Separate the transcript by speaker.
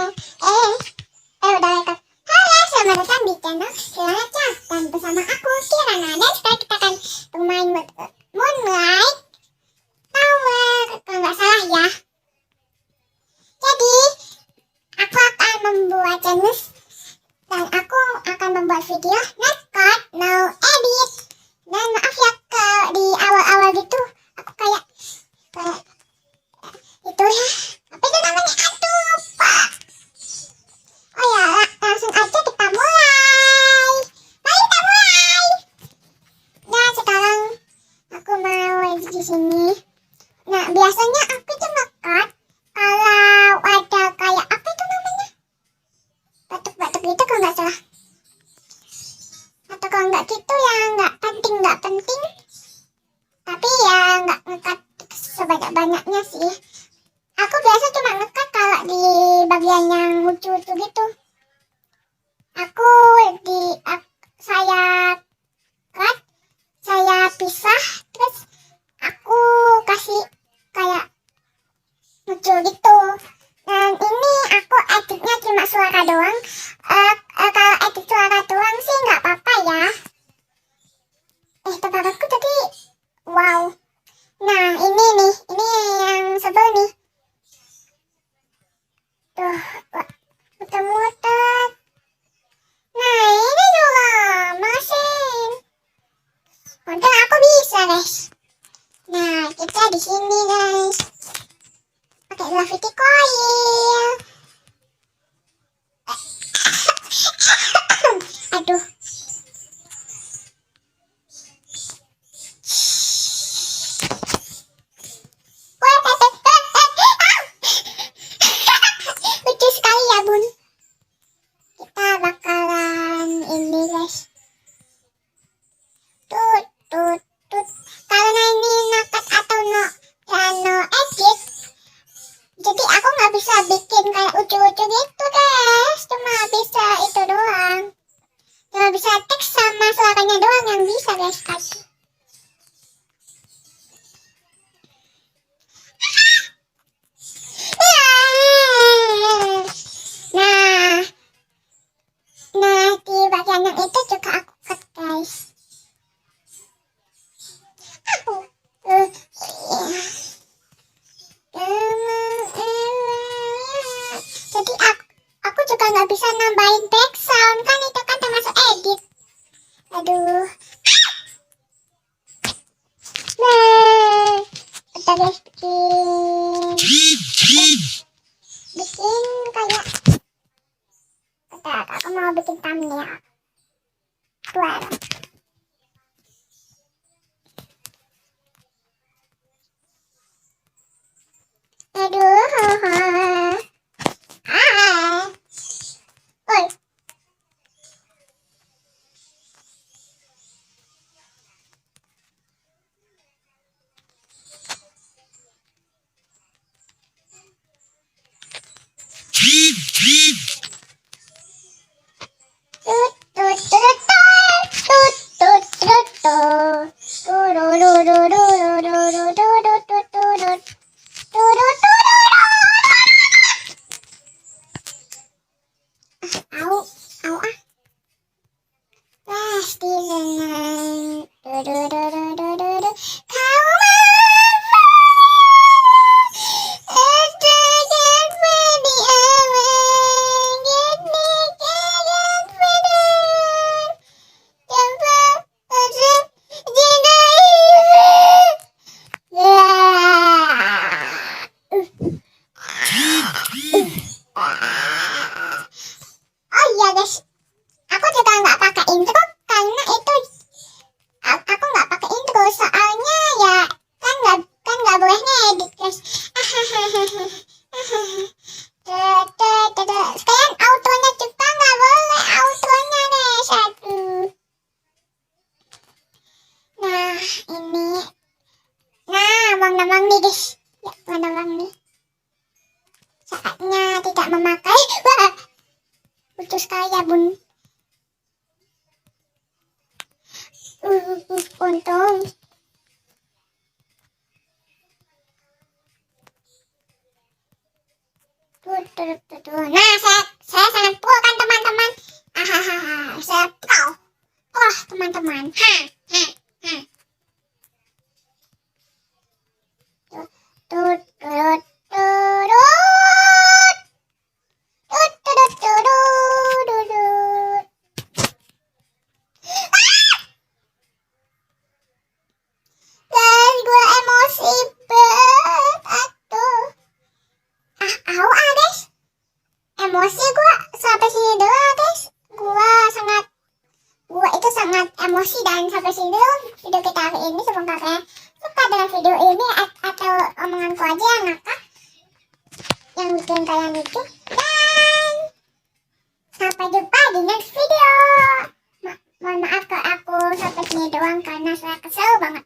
Speaker 1: Udah rekod. Halo, selamat datang di channel Kirana Cah. Dan bersama aku Kirana. Dan sekarang kita akan bermain Moonlight Tower, kalau nggak salah ya. Jadi aku akan membuat channel dan aku akan membuat video not cut, no edit. Dan maaf ya kalau di awal-awal gitu aku kayak itu ya. Apa itu namanya? Aduh, lupa. Oh ya, langsung aja kita mulai. Mari kita mulai. Nah, sekarang aku mau di sini. Nah, biasanya aku cuma cut kalau ada kayak apa itu namanya? Batuk-batuk gitu kalau nggak salah. Atau kalau nggak gitu ya nggak penting. Tapi ya nggak ngekat sebanyak-banyaknya sih. Aku biasa cuma ngekat kalau di bagian yang lucu-lucu gitu. Saya cut, saya pisah, terus aku kasih kayak lucu gitu. Dan ini aku editnya cuma suara doang. Kalau edit suara doang sih nggak apa-apa ya. Tempatku tadi wow. Nah ini yang sebel nih. Tuh, muter-muter. Nah ini juga mesin. Untung aku bisa guys. Nah kita di sini guys. Pakai gravity coil. Aduh. Lucu sekali ya bun. Kita bakalan ini guys. Tut. Karena ini nakat atau no edit, jadi aku nggak bisa bikin kayak lucu-lucu gitu guys. Cuma bisa itu doang. Cuma bisa teks sama suaranya doang yang bisa guys. Nah di bagian yang itu juga aku cut guys. Jadi aku juga nggak bisa nambahin background kan, itu kan termasuk edit. Aduh. Nah, kita guys bikin kayak aku mau bikin thumbnail. Keluar. Aduh. Oi. Oh iya guys, aku juga nggak pakai intro karena itu aku nggak pakai intro soalnya ya kan nggak boleh ngedit guys. Sekarang autonya juga nggak boleh autonya guys. Aduh. Nah ini, wangi guys, ya wangi. Saatnya tidak memakai. Wah, lucu sekali ya bun. Untung. Tut. Nah, saya sangat puas kan teman-teman. Saya puas teman-teman. Tut, turut, turut. Tut, turut, turut. Guys, gue emosi banget. Aduh. Guys. Emosi gue sampai sini doang, guys. Gue itu sangat emosi dan sampai sini doang video kita hari ini. Semoga kalian suka dengan video ini atau omonganku aja yang ngakak, yang bikin kalian lucu. Dan sampai jumpa di next video. Mohon maaf kalau aku sampai sini doang karena saya kesel banget.